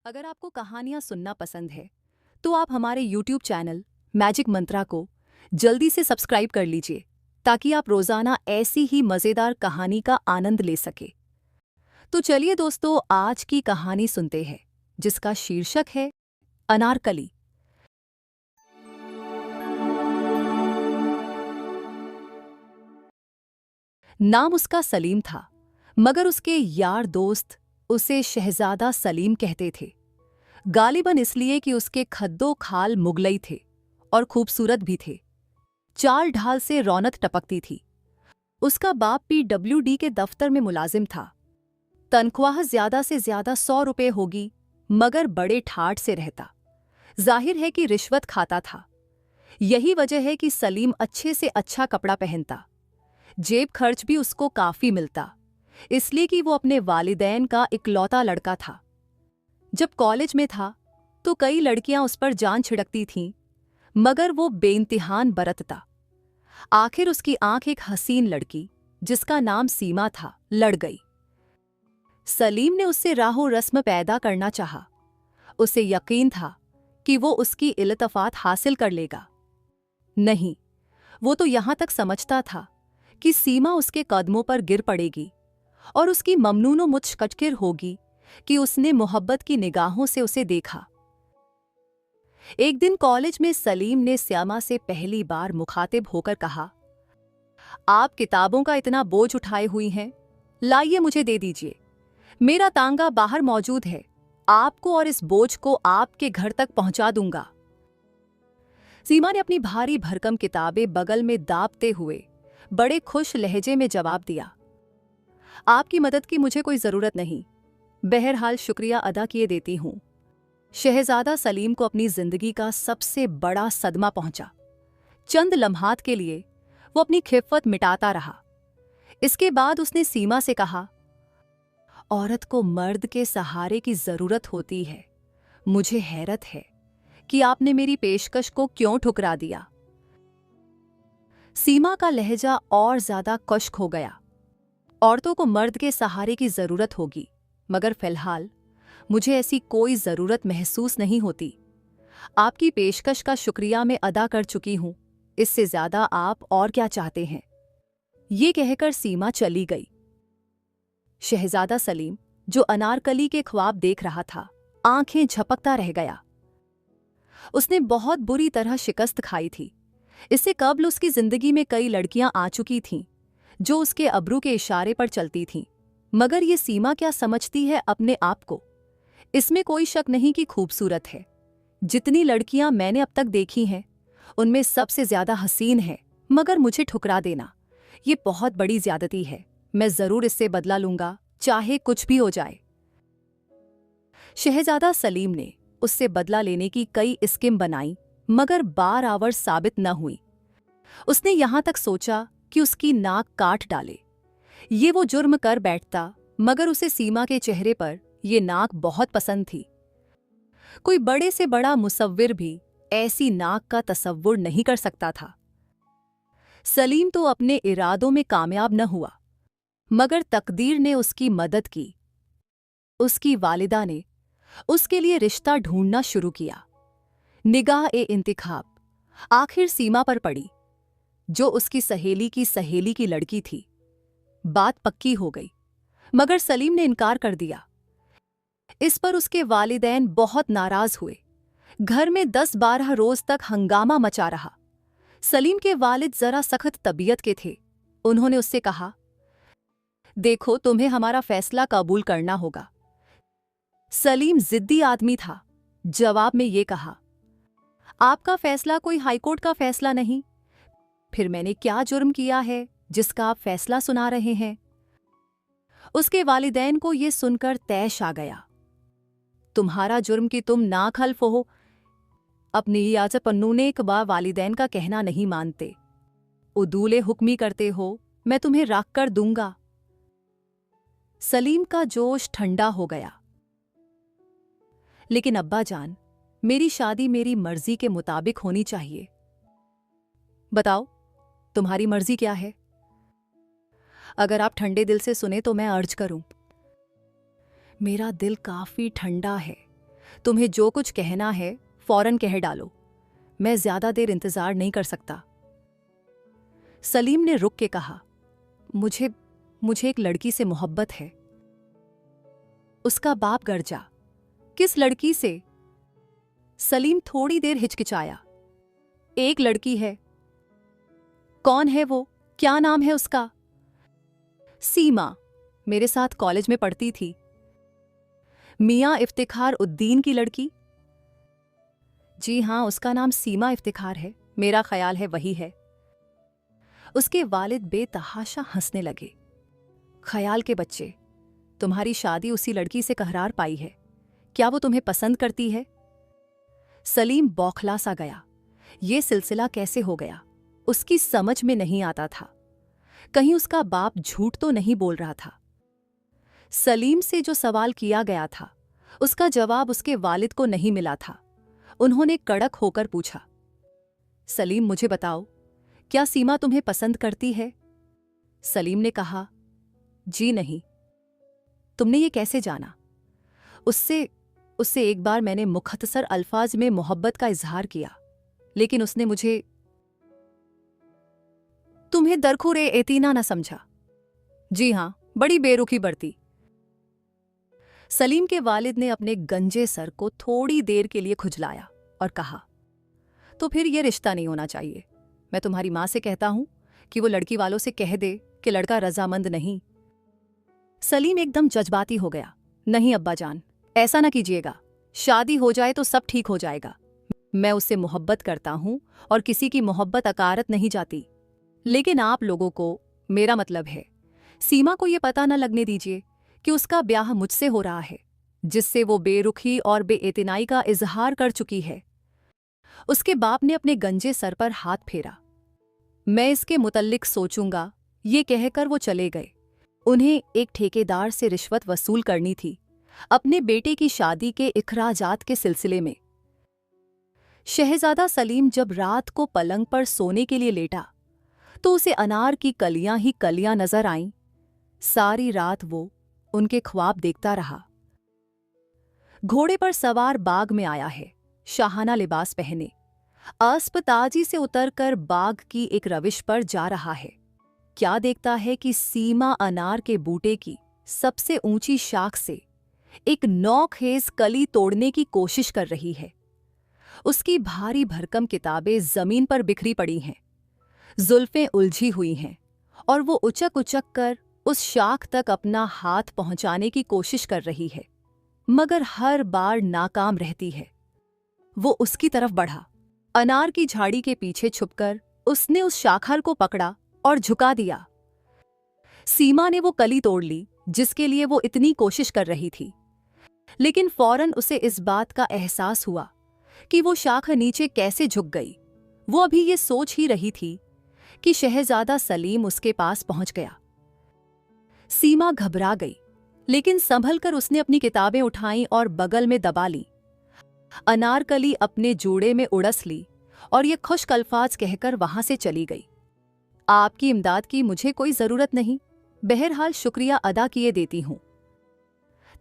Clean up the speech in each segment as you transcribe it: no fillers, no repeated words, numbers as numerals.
अगर आपको कहानियां सुनना पसंद है तो आप हमारे YouTube चैनल मैजिक मंत्रा को जल्दी से सब्सक्राइब कर लीजिए ताकि आप रोजाना ऐसी ही मजेदार कहानी का आनंद ले सके। तो चलिए दोस्तों, आज की कहानी सुनते हैं जिसका शीर्षक है अनारकली। नाम उसका सलीम था, मगर उसके यार दोस्त उसे शहजादा सलीम कहते थे। गालिबन इसलिए कि उसके खद्दो खाल मुगलई थे और खूबसूरत भी थे। चाल ढाल से रौनक टपकती थी। उसका बाप PWD के दफ्तर में मुलाजिम था। तनख्वाह ज्यादा से ज्यादा 100 रुपये होगी, मगर बड़े ठाठ से रहता। जाहिर है कि रिश्वत खाता था। यही वजह है कि सलीम अच्छे से अच्छा कपड़ा पहनता। जेब खर्च भी उसको काफी मिलता, इसलिए कि वो अपने वालिदैन का इकलौता लड़का था। जब कॉलेज में था तो कई लड़कियां उस पर जान छिड़कती थीं, मगर वो बेइंतिहान बरतता। आखिर उसकी आंख एक हसीन लड़की जिसका नाम सीमा था लड़ गई। सलीम ने उससे राहो रस्म पैदा करना चाहा। उसे यकीन था कि वो उसकी इल्तफात हासिल कर लेगा। नहीं, वो तो यहां तक समझता था कि सीमा उसके कदमों पर गिर पड़ेगी और उसकी ममनूनो मुतशक्किर होगी कि उसने मोहब्बत की निगाहों से उसे देखा। एक दिन कॉलेज में सलीम ने श्यामा से पहली बार मुखातिब होकर कहा, आप किताबों का इतना बोझ उठाए हुई हैं, लाइए मुझे दे दीजिए। मेरा तांगा बाहर मौजूद है, आपको और इस बोझ को आपके घर तक पहुंचा दूंगा। सीमा ने अपनी भारी भरकम किताबें बगल में दाबते हुए बड़े खुश लहजे में जवाब दिया, आपकी मदद की मुझे कोई जरूरत नहीं, बहरहाल शुक्रिया अदा किए देती हूं। शहजादा सलीम को अपनी जिंदगी का सबसे बड़ा सदमा पहुंचा। चंद लम्हात के लिए वो अपनी खिफ़्फ़त मिटाता रहा। इसके बाद उसने सीमा से कहा, औरत को मर्द के सहारे की जरूरत होती है। मुझे हैरत है कि आपने मेरी पेशकश को क्यों ठुकरा दिया। सीमा का लहजा और ज्यादा कश्क हो गया। औरतों को मर्द के सहारे की जरूरत होगी, मगर फिलहाल मुझे ऐसी कोई जरूरत महसूस नहीं होती। आपकी पेशकश का शुक्रिया मैं अदा कर चुकी हूं, इससे ज्यादा आप और क्या चाहते हैं। ये कहकर सीमा चली गई। शहजादा सलीम, जो अनारकली के ख्वाब देख रहा था, आंखें झपकता रह गया। उसने बहुत बुरी तरह शिकस्त खाई थी। इससे कब्ल उसकी जिंदगी में कई लड़कियां आ चुकी थीं जो उसके अब्रू के इशारे पर चलती थीं, मगर ये सीमा क्या समझती है अपने आप को। इसमें कोई शक नहीं कि खूबसूरत है। जितनी लड़कियां मैंने अब तक देखी हैं उनमें सबसे ज्यादा हसीन है, मगर मुझे ठुकरा देना ये बहुत बड़ी ज्यादती है। मैं जरूर इससे बदला लूंगा, चाहे कुछ भी हो जाए। शहजादा सलीम ने उससे बदला लेने की कई स्कीम बनाई, मगर बार साबित न हुई। उसने यहां तक सोचा कि उसकी नाक काट डाले। ये वो जुर्म कर बैठता, मगर उसे सीमा के चेहरे पर ये नाक बहुत पसंद थी। कोई बड़े से बड़ा मुसव्विर भी ऐसी नाक का तसव्वुर नहीं कर सकता था। सलीम तो अपने इरादों में कामयाब न हुआ, मगर तकदीर ने उसकी मदद की। उसकी वालिदा ने उसके लिए रिश्ता ढूंढना शुरू किया। निगाह-ए-इंतिखाब आखिर सीमा पर पड़ी, जो उसकी सहेली की लड़की थी। बात पक्की हो गई, मगर सलीम ने इनकार कर दिया। इस पर उसके वालिदैन बहुत नाराज हुए। घर में 10-12 रोज तक हंगामा मचा रहा। सलीम के वालिद जरा सख्त तबीयत के थे। उन्होंने उससे कहा, देखो, तुम्हें हमारा फैसला कबूल करना होगा। सलीम जिद्दी आदमी था। जवाब में ये कहा, आपका फैसला कोई हाईकोर्ट का फैसला नहीं। फिर मैंने क्या जुर्म किया है जिसका आप फैसला सुना रहे हैं। उसके वालिदैन को यह सुनकर तैश आ गया। तुम्हारा जुर्म कि तुम नाखल्फ हो। अपनी इजाजत पन्नूने एक बार वालिदैन का कहना नहीं मानते। उदूले हुक्मी करते हो, मैं तुम्हें राख कर दूंगा। सलीम का जोश ठंडा हो गया। लेकिन अब्बा जान, मेरी शादी मेरी मर्जी के मुताबिक होनी चाहिए। बताओ, तुम्हारी मर्जी क्या है? अगर आप ठंडे दिल से सुने तो मैं अर्ज करूं। मेरा दिल काफी ठंडा है, तुम्हें जो कुछ कहना है फौरन कह डालो, मैं ज्यादा देर इंतजार नहीं कर सकता। सलीम ने रुक के कहा, मुझे मुझे एक लड़की से मोहब्बत है। उसका बाप गरजा, किस लड़की से? सलीम थोड़ी देर हिचकिचाया। एक लड़की है। कौन है वो? क्या नाम है उसका? सीमा, मेरे साथ कॉलेज में पढ़ती थी। मियां इफ्तिखार उद्दीन की लड़की? जी हां, उसका नाम सीमा इफ्तिखार है, मेरा ख्याल है वही है। उसके वालिद बेतहाशा हंसने लगे। ख्याल के बच्चे, तुम्हारी शादी उसी लड़की से कहरार पाई है। क्या वो तुम्हें पसंद करती है? सलीम बौखला सा गया। ये सिलसिला कैसे हो गया, उसकी समझ में नहीं आता था। कहीं उसका बाप झूठ तो नहीं बोल रहा था। सलीम से जो सवाल किया गया था उसका जवाब उसके वालिद को नहीं मिला था। उन्होंने कड़क होकर पूछा, सलीम मुझे बताओ, क्या सीमा तुम्हें पसंद करती है? सलीम ने कहा, जी नहीं। तुमने ये कैसे जाना? उससे एक बार मैंने मुख्तसर अल्फाज में मोहब्बत का इजहार किया, लेकिन उसने मुझे तुम्हें दरखुरे एतीना न समझा। जी हां, बड़ी बेरुखी बरती। सलीम के वालिद ने अपने गंजे सर को थोड़ी देर के लिए खुजलाया और कहा, तो फिर यह रिश्ता नहीं होना चाहिए। मैं तुम्हारी मां से कहता हूं कि वो लड़की वालों से कह दे कि लड़का रजामंद नहीं। सलीम एकदम जज्बाती हो गया। नहीं अब्बा जान, ऐसा ना कीजिएगा। शादी हो जाए तो सब ठीक हो जाएगा। मैं उससे मोहब्बत करता हूं और किसी की मोहब्बत अकारत नहीं जाती। लेकिन आप लोगों को, मेरा मतलब है, सीमा को यह पता न लगने दीजिए कि उसका ब्याह मुझसे हो रहा है, जिससे वो बेरुखी और बेइतनाई का इजहार कर चुकी है। उसके बाप ने अपने गंजे सर पर हाथ फेरा। मैं इसके मुतल्लिक सोचूंगा, ये कहकर वो चले गए। उन्हें एक ठेकेदार से रिश्वत वसूल करनी थी, अपने बेटे की शादी के इखराजात के सिलसिले में। शहजादा सलीम जब रात को पलंग पर सोने के लिए लेटा तो उसे अनार की कलियां ही कलियां नजर आईं। सारी रात वो उनके ख्वाब देखता रहा। घोड़े पर सवार बाग में आया है, शाहाना लिबास पहने, अस्पताजी से उतरकर बाग की एक रविश पर जा रहा है। क्या देखता है कि सीमा अनार के बूटे की सबसे ऊंची शाख से एक नौखेज कली तोड़ने की कोशिश कर रही है। उसकी भारी भरकम किताबें जमीन पर बिखरी पड़ी हैं, जुल्फें उलझी हुई हैं और वो उचक उचक कर उस शाख तक अपना हाथ पहुंचाने की कोशिश कर रही है, मगर हर बार नाकाम रहती है। वो उसकी तरफ बढ़ा। अनार की झाड़ी के पीछे छुपकर उसने उस शाखर को पकड़ा और झुका दिया। सीमा ने वो कली तोड़ ली जिसके लिए वो इतनी कोशिश कर रही थी, लेकिन फौरन उसे इस बात का एहसास हुआ कि वो शाख नीचे कैसे झुक गई। वो अभी ये सोच ही रही थी कि शहजादा सलीम उसके पास पहुंच गया। सीमा घबरा गई, लेकिन संभल कर उसने अपनी किताबें उठाईं और बगल में दबा ली। अनारकली अपने जूड़े में उड़स ली और ये खुश्क अल्फाज कहकर वहां से चली गई, आपकी इमदाद की मुझे कोई जरूरत नहीं, बहरहाल शुक्रिया अदा किए देती हूं।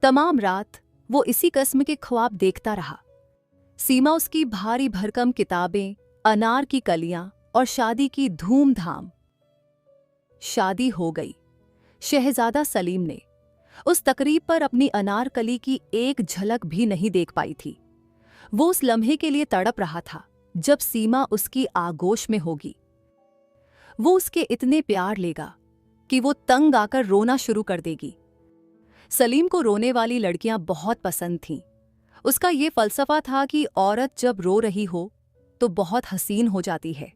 तमाम रात वो इसी किस्म के ख्वाब देखता रहा। सीमा उसकी भारी भरकम किताबें, अनार की कलियां और शादी की धूमधाम। शादी हो गई। शहजादा सलीम ने उस तकरीब पर अपनी अनारकली की एक झलक भी नहीं देख पाई थी। वो उस लम्हे के लिए तड़प रहा था जब सीमा उसकी आगोश में होगी। वो उसके इतने प्यार लेगा कि वो तंग आकर रोना शुरू कर देगी। सलीम को रोने वाली लड़कियां बहुत पसंद थीं। उसका ये फलसफा था कि औरत जब रो रही हो तो बहुत हसीन हो जाती है।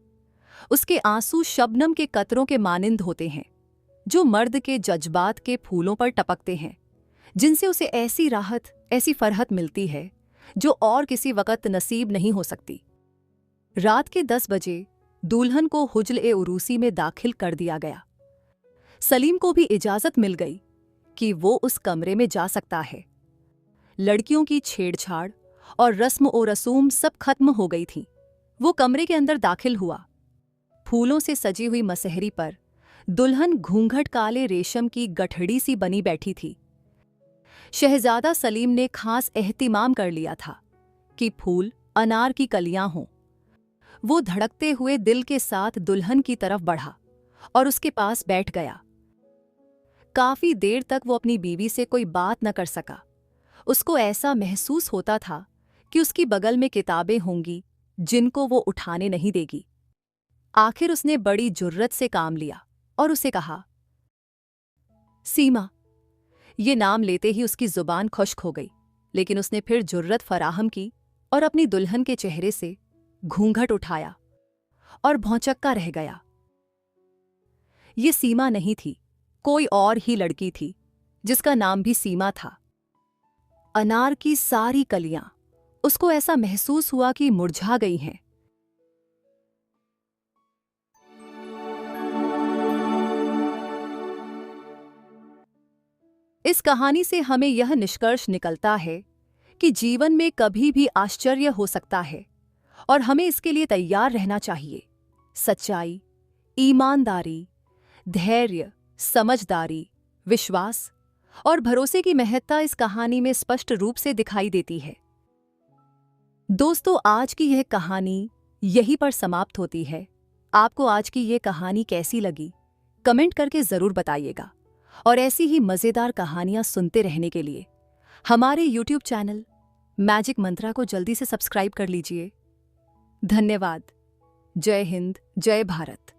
उसके आंसू शबनम के कतरों के मानिंद होते हैं जो मर्द के जज्बात के फूलों पर टपकते हैं, जिनसे उसे ऐसी राहत, ऐसी फरहत मिलती है जो और किसी वक़्त नसीब नहीं हो सकती। रात के 10 बजे दुल्हन को हुज्ल-ए-उरूसी में दाखिल कर दिया गया। सलीम को भी इजाज़त मिल गई कि वो उस कमरे में जा सकता है। लड़कियों की छेड़छाड़ और रस्म व रसूम सब खत्म हो गई थीं। वो कमरे के अंदर दाखिल हुआ। फूलों से सजी हुई मसहरी पर दुल्हन घूंघट काले रेशम की गठड़ी सी बनी बैठी थी। शहजादा सलीम ने खास एहतिमाम कर लिया था कि फूल अनार की कलियां हों। वो धड़कते हुए दिल के साथ दुल्हन की तरफ बढ़ा और उसके पास बैठ गया। काफी देर तक वो अपनी बीवी से कोई बात न कर सका। उसको ऐसा महसूस होता था कि उसकी बगल में किताबें होंगी जिनको वो उठाने नहीं देगी। आखिर उसने बड़ी जुर्रत से काम लिया और उसे कहा, सीमा। ये नाम लेते ही उसकी जुबान खुश्क हो गई, लेकिन उसने फिर जुर्रत फराहम की और अपनी दुल्हन के चेहरे से घूंघट उठाया और भौंचक्का रह गया। ये सीमा नहीं थी, कोई और ही लड़की थी जिसका नाम भी सीमा था। अनार की सारी कलियां, उसको ऐसा महसूस हुआ कि मुरझा गई हैं। इस कहानी से हमें यह निष्कर्ष निकलता है कि जीवन में कभी भी आश्चर्य हो सकता है और हमें इसके लिए तैयार रहना चाहिए। सच्चाई, ईमानदारी, धैर्य, समझदारी, विश्वास और भरोसे की महत्ता इस कहानी में स्पष्ट रूप से दिखाई देती है। दोस्तों, आज की यह कहानी यहीं पर समाप्त होती है। आपको आज की यह कहानी कैसी लगी? कमेंट करके ज़रूर बताइएगा। और ऐसी ही मज़ेदार कहानियां सुनते रहने के लिए हमारे YouTube चैनल मैजिक मंत्रा को जल्दी से सब्सक्राइब कर लीजिए। धन्यवाद। जय हिंद, जय भारत।